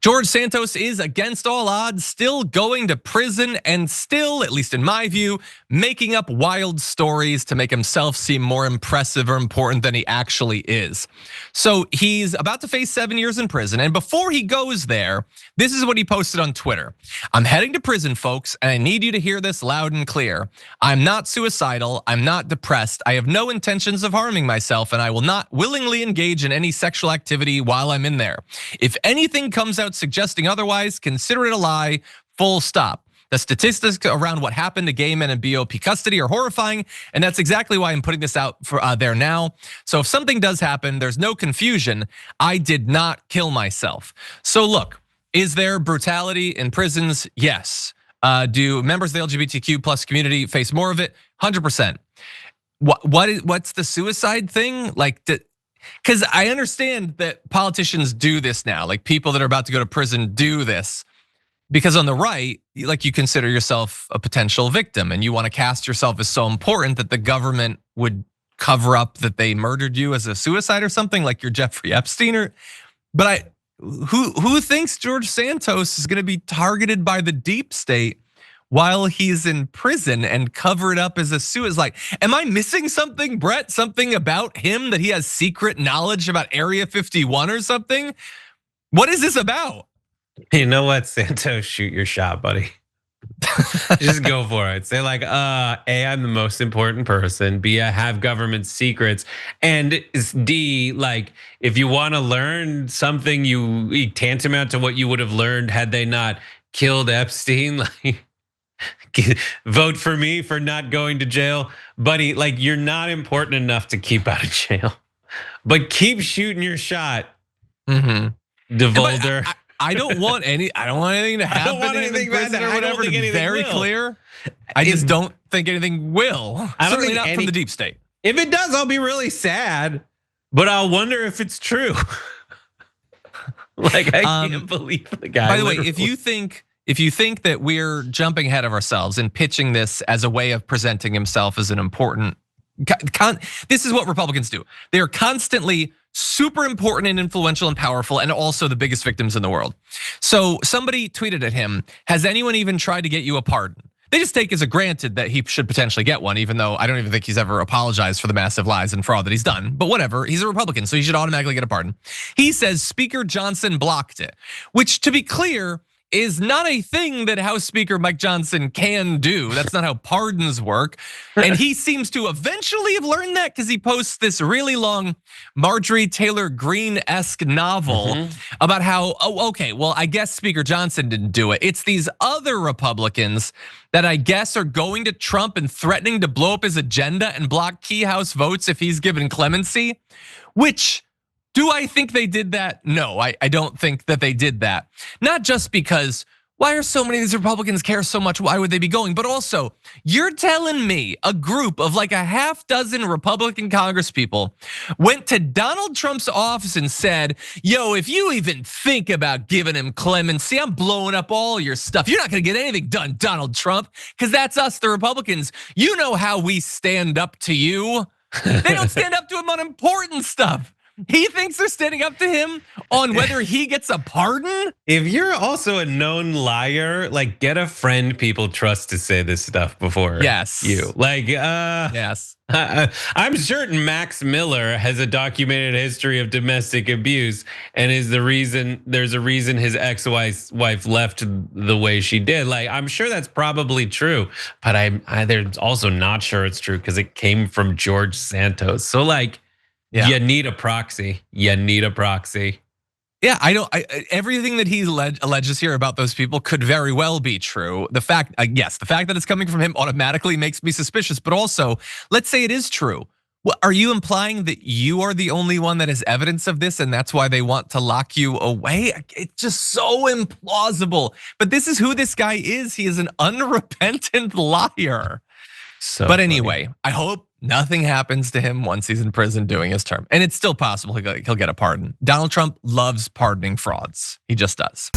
George Santos is, against all odds, still going to prison and still, at least in my view, making up wild stories to make himself seem more impressive or important than he actually is. So he's about to face 7 years in prison, and before he goes there, this is what he posted on Twitter. "I'm heading to prison, folks, and I need you to hear this loud and clear. I'm not suicidal, I'm not depressed, I have no intentions of harming myself, and I will not willingly engage in any sexual activity while I'm in there. If anything comes out suggesting otherwise, consider it a lie, full stop. The statistics around what happened to gay men in BOP custody are horrifying, and that's exactly why I'm putting this out for there now. So if something does happen, there's no confusion. I did not kill myself." So look, is there brutality in prisons? Yes. Do members of the LGBTQ plus community face more of it? 100%. What's the suicide thing? Like, because I understand that politicians do this now, like people that are about to go to prison do this. Because on the right, like you consider yourself a potential victim and you want to cast yourself as so important that the government would cover up that they murdered you as a suicide or something, like you're Jeffrey Epstein. But who thinks George Santos is going to be targeted by the deep state while he's in prison and covered up as a suicide? Like, am I missing something, Brett? Something about him that he has secret knowledge about Area 51 or something? What is this about? You know what, Santos, shoot your shot, buddy. Just go for it. Say like, A, I'm the most important person. B, I have government secrets. And D, like, if you want to learn something you tantamount to what you would have learned had they not killed Epstein, like, vote for me for not going to jail. Buddy, like, you're not important enough to keep out of jail. But keep shooting your shot. DeVolder. I don't want anything to happen. I don't want anything bad or whatever, to be very clear. I just don't think anything will. Certainly not from the deep state. If it does, I'll be really sad, but I'll wonder if it's true. Like, I can't believe the guy. By the way, if you think that we're jumping ahead of ourselves and pitching this as a way of presenting himself as an important, this is what Republicans do. They are constantly super important and influential and powerful, and also the biggest victims in the world. So somebody tweeted at him, "Has anyone even tried to get you a pardon?" They just take as a granted that he should potentially get one, even though I don't even think he's ever apologized for the massive lies and fraud that he's done. But whatever, he's a Republican, so he should automatically get a pardon. He says Speaker Johnson blocked it, which, to be clear, is not a thing that House Speaker Mike Johnson can do. That's not how pardons work. And he seems to eventually have learned that because he posts this really long Marjorie Taylor Greene-esque novel about how, okay, well, I guess Speaker Johnson didn't do it. It's these other Republicans that I guess are going to Trump and threatening to blow up his agenda and block key House votes if he's given clemency, which, do I think they did that? No, I don't think that they did that. Not just because, why are so many of these Republicans care so much? Why would they be going? But also, you're telling me a group of like a half dozen Republican congresspeople went to Donald Trump's office and said, "Yo, if you even think about giving him clemency, I'm blowing up all your stuff. You're not gonna get anything done, Donald Trump, because that's us, the Republicans. You know how we stand up to you." They don't stand up to him on important stuff. He thinks they're standing up to him on whether he gets a pardon? If you're also a known liar, like, get a friend people trust to say this stuff before you. Like, yes. I'm certain Max Miller has a documented history of domestic abuse and is there's a reason his ex-wife left the way she did. Like, I'm sure that's probably true, but I'm also not sure it's true because it came from George Santos. So like, yeah. You need a proxy. Yeah, everything that he alleges here about those people could very well be true. The fact that it's coming from him automatically makes me suspicious. But also, let's say it is true. Well, are you implying that you are the only one that has evidence of this and that's why they want to lock you away? It's just so implausible. But this is who this guy is. He is an unrepentant liar. But anyway, I hope nothing happens to him once he's in prison doing his term. And it's still possible he'll get a pardon. Donald Trump loves pardoning frauds. He just does.